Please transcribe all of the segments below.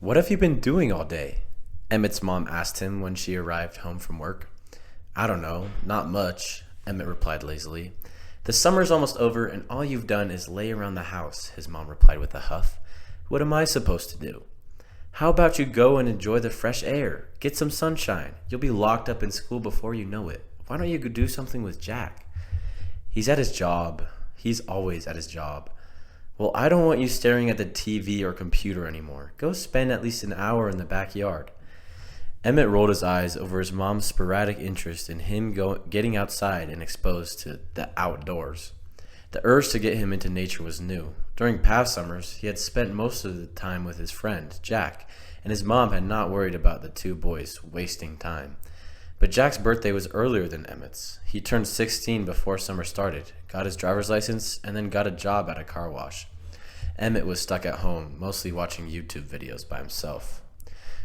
What have you been doing all day? Emmett's mom asked him when she arrived home from work. I don't know, not much, Emmett replied lazily. The summer's almost over and all you've done is lay around the house, his mom replied with a huff. What am I supposed to do? How about you go and enjoy the fresh air? Get some sunshine. You'll be locked up in school before you know it. Why don't you go do something with Jack? He's at his job. He's always at his job. Well, I don't want you staring at the TV or computer anymore. Go spend at least an hour in the backyard. Emmett rolled his eyes over his mom's sporadic interest in him getting outside and exposed to the outdoors. The urge to get him into nature was new. During past summers, he had spent most of the time with his friend, Jack, and his mom had not worried about the two boys wasting time. But Jack's birthday was earlier than Emmett's. He turned 16 before summer started, got his driver's license, and then got a job at a car wash. Emmett was stuck at home, mostly watching YouTube videos by himself.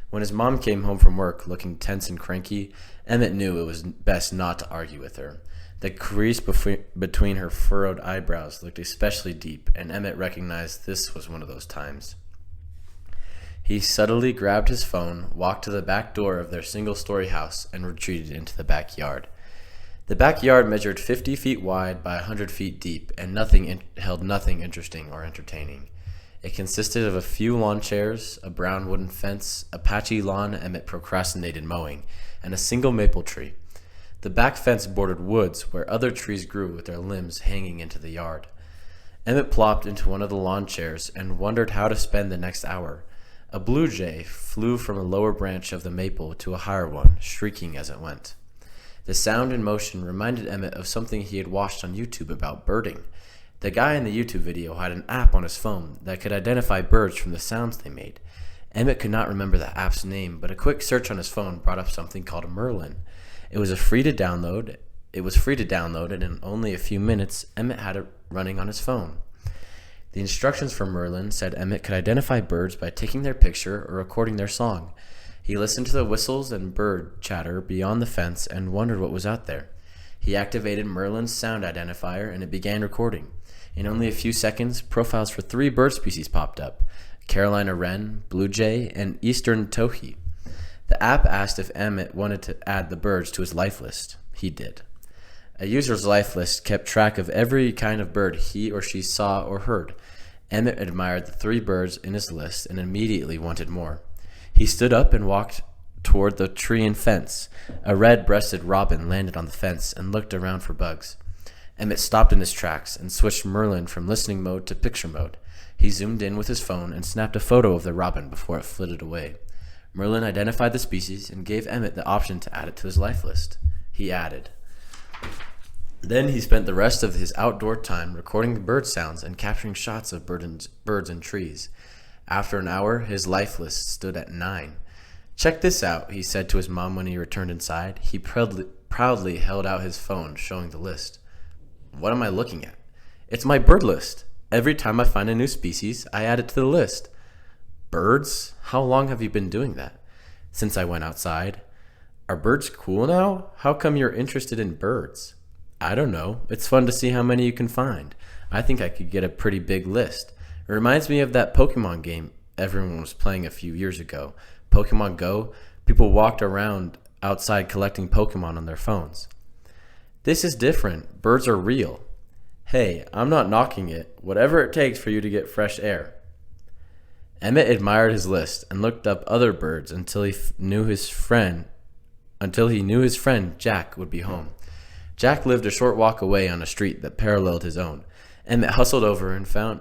When his mom came home from work, looking tense and cranky, Emmett knew it was best not to argue with her. The crease between her furrowed eyebrows looked especially deep, and Emmett recognized this was one of those times. He subtly grabbed his phone, walked to the back door of their single-story house, and retreated into the backyard. The backyard measured 50 feet wide by 100 feet deep, and held nothing interesting or entertaining. It consisted of a few lawn chairs, a brown wooden fence, a patchy lawn Emmett procrastinated mowing, and a single maple tree. The back fence bordered woods where other trees grew with their limbs hanging into the yard. Emmett plopped into one of the lawn chairs and wondered how to spend the next hour. A blue jay flew from a lower branch of the maple to a higher one, shrieking as it went. The sound and motion reminded Emmett of something he had watched on YouTube about birding. The guy in the YouTube video had an app on his phone that could identify birds from the sounds they made. Emmett could not remember the app's name, but a quick search on his phone brought up something called Merlin. It was free to download, and in only a few minutes, Emmett had it running on his phone. The instructions for Merlin said Emmett could identify birds by taking their picture or recording their song. He listened to the whistles and bird chatter beyond the fence and wondered what was out there. He activated Merlin's sound identifier and it began recording. In only a few seconds, profiles for 3 bird species popped up: Carolina wren, blue jay, and eastern towhee. The app asked if Emmett wanted to add the birds to his life list. He did. A user's life list kept track of every kind of bird he or she saw or heard. Emmett admired the 3 birds in his list and immediately wanted more. He stood up and walked toward the tree and fence. A red-breasted robin landed on the fence and looked around for bugs. Emmett stopped in his tracks and switched Merlin from listening mode to picture mode. He zoomed in with his phone and snapped a photo of the robin before it flitted away. Merlin identified the species and gave Emmett the option to add it to his life list. He added. Then he spent the rest of his outdoor time recording the bird sounds and capturing shots of birds and trees. After an hour, his life list stood at 9. Check this out, he said to his mom when he returned inside. He proudly held out his phone, showing the list. What am I looking at? It's my bird list. Every time I find a new species, I add it to the list. Birds? How long have you been doing that? Since I went outside. Are birds cool now? How come you're interested in birds? I don't know. It's fun to see how many you can find. I think I could get a pretty big list. It reminds me of that Pokemon game everyone was playing a few years ago. Pokemon Go. People walked around outside collecting Pokemon on their phones. This is different. Birds are real. Hey, I'm not knocking it. Whatever it takes for you to get fresh air. Emmett admired his list and looked up other birds until he knew his friend Jack would be home. Jack lived a short walk away on a street that paralleled his own. Emmett hustled over and found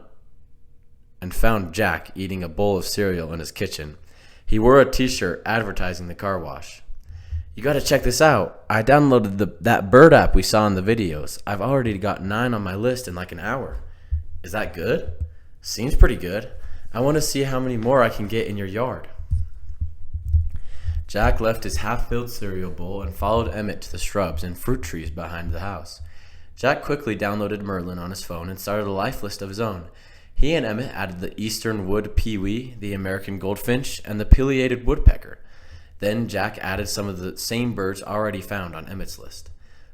Jack eating a bowl of cereal in his kitchen. He wore a t-shirt advertising the car wash. You gotta check this out. I downloaded that bird app we saw in the videos. I've already got 9 on my list in like an hour. Is that good? Seems pretty good. I want to see how many more I can get in your yard. Jack left his half-filled cereal bowl and followed Emmett to the shrubs and fruit trees behind the house. Jack quickly downloaded Merlin on his phone and started a life list of his own. He and Emmett added the eastern wood pewee, the American goldfinch, and the pileated woodpecker. Then Jack added some of the same birds already found on Emmett's list.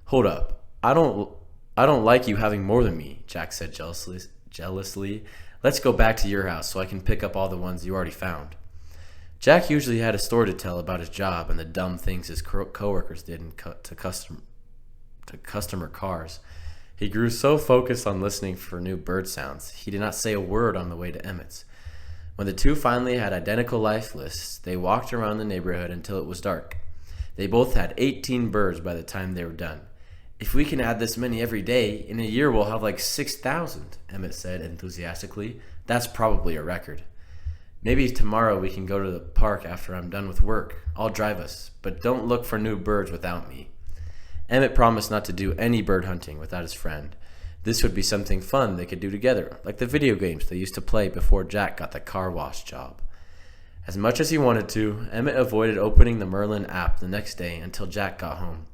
Hold up. I don't like you having more than me, Jack said jealously. Let's go back to your house so I can pick up all the ones you already found. Jack usually had a story to tell about his job and the dumb things his coworkers did to customer cars. He grew so focused on listening for new bird sounds, he did not say a word on the way to Emmett's. When the two finally had identical life lists, they walked around the neighborhood until it was dark. They both had 18 birds by the time they were done. If we can add this many every day, in a year we'll have like 6,000, Emmett said enthusiastically. That's probably a record. Maybe tomorrow we can go to the park after I'm done with work. I'll drive us, but don't look for new birds without me. Emmett promised not to do any bird hunting without his friend. This would be something fun they could do together, like the video games they used to play before Jack got the car wash job. As much as he wanted to, Emmett avoided opening the Merlin app the next day until Jack got home.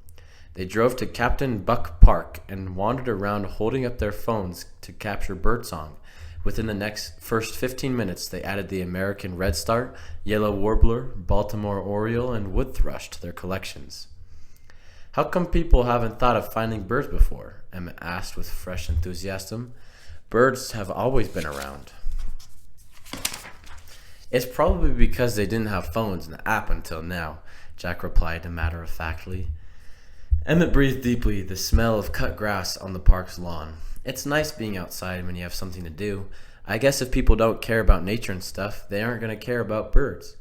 They drove to Captain Buck Park and wandered around holding up their phones to capture birdsong. Within the first 15 minutes, they added the American redstart, yellow warbler, Baltimore oriole, and wood thrush to their collections. How come people haven't thought of finding birds before? Emmett asked with fresh enthusiasm. Birds have always been around. It's probably because they didn't have phones and the app until now, Jack replied matter-of-factly. Emmett breathed deeply, the smell of cut grass on the park's lawn. It's nice being outside when you have something to do. I guess if people don't care about nature and stuff, they aren't going to care about birds.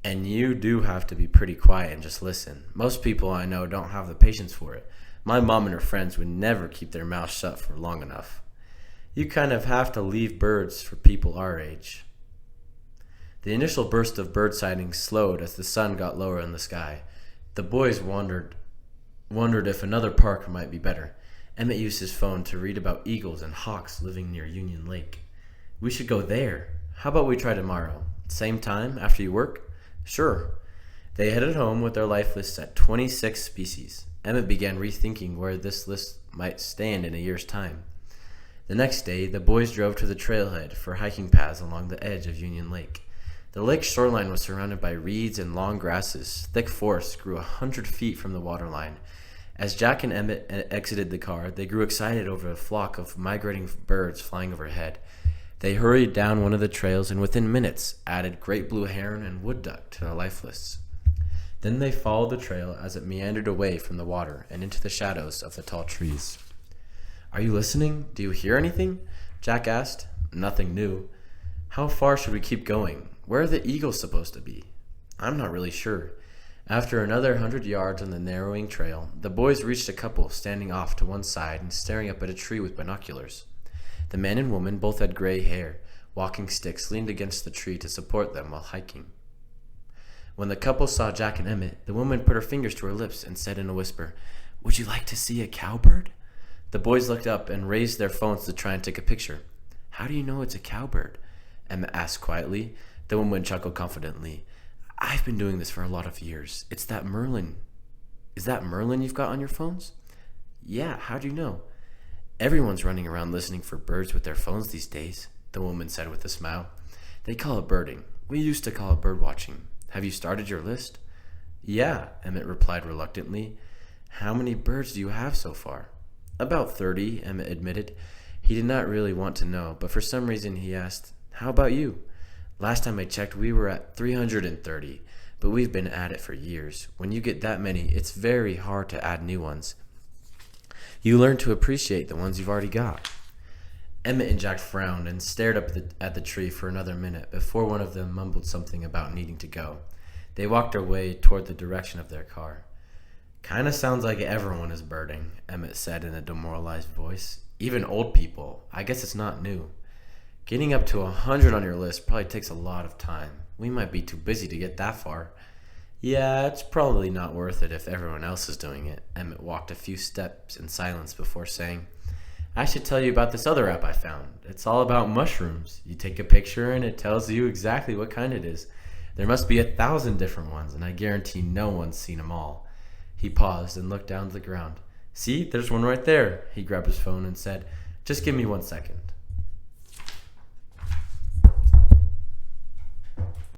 And you do have to be pretty quiet and just listen. Most people I know don't have the patience for it. My mom and her friends would never keep their mouths shut for long enough. You kind of have to leave birds for people our age. The initial burst of bird sightings slowed as the sun got lower in the sky. The boys wondered if another park might be better. Emmett used his phone to read about eagles and hawks living near Union Lake. We should go there. How about we try tomorrow? Same time, after you work? Sure. They headed home with their life lists at 26 species. Emmett began rethinking where this list might stand in a year's time. The next day, the boys drove to the trailhead for hiking paths along the edge of Union Lake. The lake's shoreline was surrounded by reeds and long grasses. Thick forests grew 100 feet from the waterline. As Jack and Emmett exited the car, they grew excited over a flock of migrating birds flying overhead. They hurried down one of the trails and within minutes added great blue heron and wood duck to their life lists. Then they followed the trail as it meandered away from the water and into the shadows of the tall trees. Are you listening? Do you hear anything? Jack asked. Nothing new. How far should we keep going? Where are the eagles supposed to be? I'm not really sure. After another 100 yards on the narrowing trail, the boys reached a couple standing off to one side and staring up at a tree with binoculars. The man and woman both had gray hair. Walking sticks leaned against the tree to support them while hiking. When the couple saw Jack and Emmett, the woman put her fingers to her lips and said in a whisper, "Would you like to see a cowbird?" The boys looked up and raised their phones to try and take a picture. How do you know it's a cowbird? Emmett asked quietly. The woman chuckled confidently. I've been doing this for a lot of years. It's that Merlin. Is that Merlin you've got on your phones? Yeah, how do you know? Everyone's running around listening for birds with their phones these days, the woman said with a smile. They call it birding. We used to call it bird watching. Have you started your list? Yeah, Emmett replied reluctantly. How many birds do you have so far? About 30, Emmett admitted. He did not really want to know, but for some reason he asked, How about you? Last time I checked, we were at 330, but we've been at it for years. When you get that many, it's very hard to add new ones. You learn to appreciate the ones you've already got. Emmett and Jack frowned and stared up at the tree for another minute before one of them mumbled something about needing to go. They walked away toward the direction of their car. Kinda sounds like everyone is birding, Emmett said in a demoralized voice. Even old people. I guess it's not new. Getting up to 100 on your list probably takes a lot of time. We might be too busy to get that far. Yeah, it's probably not worth it if everyone else is doing it. Emmett walked a few steps in silence before saying, I should tell you about this other app I found. It's all about mushrooms. You take a picture and it tells you exactly what kind it is. There must be 1,000 different ones, and I guarantee no one's seen them all. He paused and looked down to the ground. See, there's one right there. He grabbed his phone and said, Just give me 1 second.